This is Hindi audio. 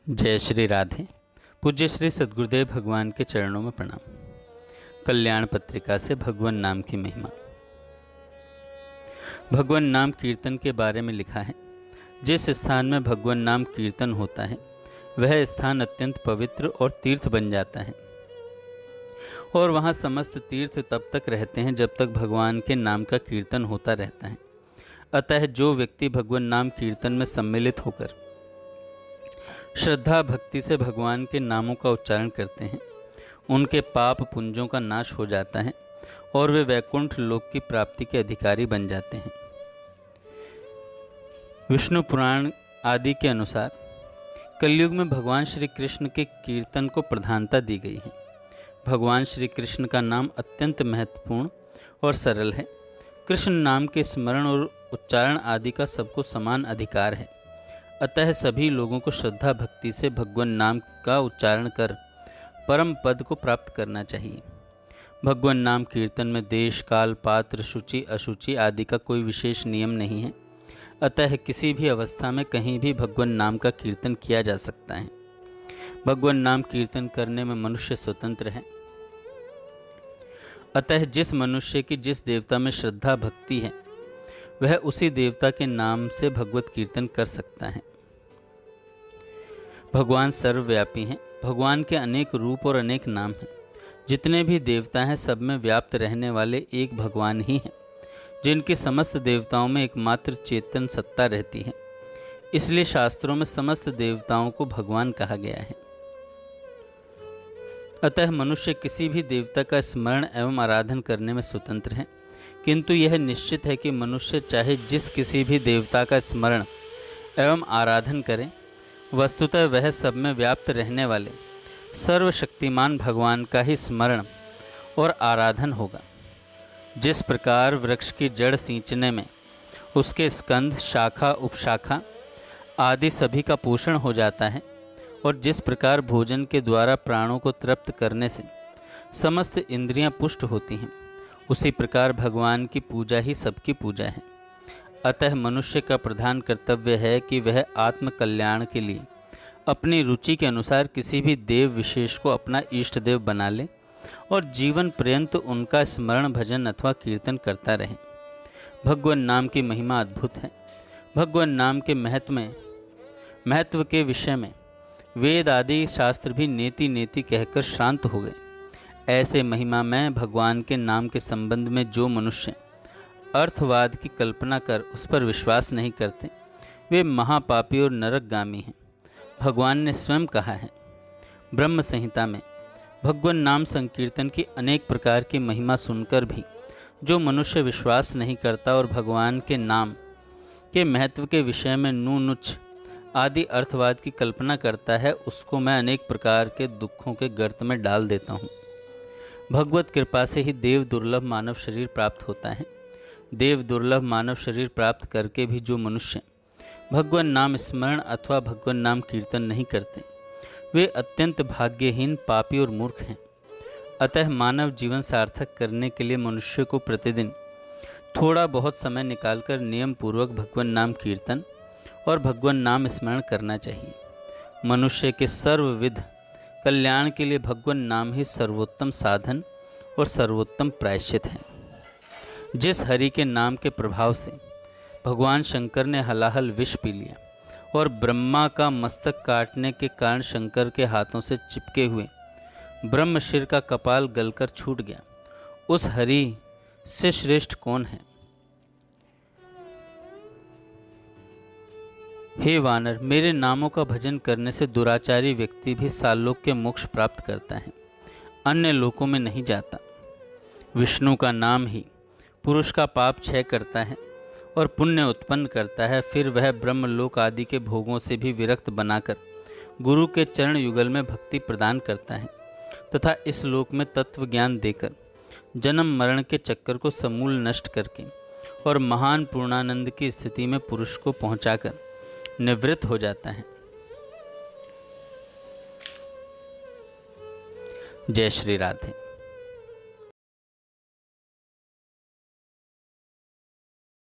जय श्री राधे। पूज्य श्री सद्गुरुदेव भगवान के चरणों में प्रणाम। कल्याण पत्रिका से भगवान नाम की महिमा। भगवान नाम कीर्तन के बारे में लिखा है, जिस स्थान में भगवान नाम कीर्तन होता है वह स्थान अत्यंत पवित्र और तीर्थ बन जाता है, और वहाँ समस्त तीर्थ तब तक रहते हैं जब तक भगवान के नाम का कीर्तन होता रहता है। अतः जो व्यक्ति भगवान नाम कीर्तन में सम्मिलित होकर श्रद्धा भक्ति से भगवान के नामों का उच्चारण करते हैं, उनके पाप पुंजों का नाश हो जाता है और वे वैकुंठ लोक की प्राप्ति के अधिकारी बन जाते हैं। विष्णु पुराण आदि के अनुसार कलयुग में भगवान श्री कृष्ण के कीर्तन को प्रधानता दी गई है। भगवान श्री कृष्ण का नाम अत्यंत महत्वपूर्ण और सरल है। कृष्ण नाम के स्मरण और उच्चारण आदि का सबको समान अधिकार है। अतः सभी लोगों को श्रद्धा भक्ति से भगवान नाम का उच्चारण कर परम पद को प्राप्त करना चाहिए। भगवान नाम कीर्तन में देश काल पात्र शुचि अशुचि आदि का कोई विशेष नियम नहीं है। अतः किसी भी अवस्था में कहीं भी भगवान नाम का कीर्तन किया जा सकता है। भगवान नाम कीर्तन करने में मनुष्य स्वतंत्र है। अतः जिस मनुष्य की जिस देवता में श्रद्धा भक्ति है वह उसी देवता के नाम से भगवत कीर्तन कर सकता है। भगवान सर्वव्यापी हैं। भगवान के अनेक रूप और अनेक नाम हैं। जितने भी देवता हैं सब में व्याप्त रहने वाले एक भगवान ही हैं, जिनकी समस्त देवताओं में एकमात्र चेतन सत्ता रहती है। इसलिए शास्त्रों में समस्त देवताओं को भगवान कहा गया है। अतः मनुष्य किसी भी देवता का स्मरण एवं आराधन करने में स्वतंत्र है, किंतु यह निश्चित है कि मनुष्य चाहे जिस किसी भी देवता का स्मरण एवं आराधन करे, वस्तुतः वह सब में व्याप्त रहने वाले सर्वशक्तिमान भगवान का ही स्मरण और आराधन होगा। जिस प्रकार वृक्ष की जड़ सींचने में उसके स्कंध शाखा उपशाखा आदि सभी का पोषण हो जाता है, और जिस प्रकार भोजन के द्वारा प्राणों को तृप्त करने से समस्त इंद्रियां पुष्ट होती हैं, उसी प्रकार भगवान की पूजा ही सबकी पूजा है। अतः मनुष्य का प्रधान कर्तव्य है कि वह आत्म कल्याण के लिए अपनी रुचि के अनुसार किसी भी देव विशेष को अपना इष्ट देव बना ले और जीवन पर्यंत उनका स्मरण भजन अथवा कीर्तन करता रहे। भगवान नाम की महिमा अद्भुत है। भगवान नाम के महत्व के विषय में वेद आदि शास्त्र भी नेति नेति कहकर शांत हो गए। ऐसे महिमा में भगवान के नाम के संबंध में जो मनुष्य अर्थवाद की कल्पना कर उस पर विश्वास नहीं करते, वे महापापी और नरकगामी हैं। भगवान ने स्वयं कहा है, ब्रह्म संहिता में, भगवान नाम संकीर्तन की अनेक प्रकार की महिमा सुनकर भी जो मनुष्य विश्वास नहीं करता और भगवान के नाम के महत्व के विषय में नुच आदि अर्थवाद की कल्पना करता है, उसको मैं अनेक प्रकार के दुखों के गर्त में डाल देता हूँ। भगवत कृपा से ही देव दुर्लभ मानव शरीर प्राप्त होता है। देव दुर्लभ मानव शरीर प्राप्त करके भी जो मनुष्य भगवान नाम स्मरण अथवा भगवान नाम कीर्तन नहीं करते, वे अत्यंत भाग्यहीन पापी और मूर्ख हैं। अतः मानव जीवन सार्थक करने के लिए मनुष्य को प्रतिदिन थोड़ा बहुत समय निकालकर नियम पूर्वक भगवान नाम कीर्तन और भगवान नाम स्मरण करना चाहिए। मनुष्य के सर्वविध कल्याण के लिए भगवान नाम ही सर्वोत्तम साधन और सर्वोत्तम प्रायश्चित है। जिस हरि के नाम के प्रभाव से भगवान शंकर ने हलाहल विष पी लिया और ब्रह्मा का मस्तक काटने के कारण शंकर के हाथों से चिपके हुए ब्रह्मशिर का कपाल गलकर छूट गया, उस हरि से श्रेष्ठ कौन है? हे वानर, मेरे नामों का भजन करने से दुराचारी व्यक्ति भी सालोक के मोक्ष प्राप्त करता है, अन्य लोकों में नहीं जाता। विष्णु का नाम ही पुरुष का पाप क्षय करता है और पुण्य उत्पन्न करता है। फिर वह ब्रह्मलोक आदि के भोगों से भी विरक्त बनाकर गुरु के चरण युगल में भक्ति प्रदान करता है तथा इस लोक में तत्व ज्ञान देकर जन्म मरण के चक्कर को समूल नष्ट करके और महान पूर्णानंद की स्थिति में पुरुष को पहुंचाकर निवृत्त हो जाता है। जय श्री राधे।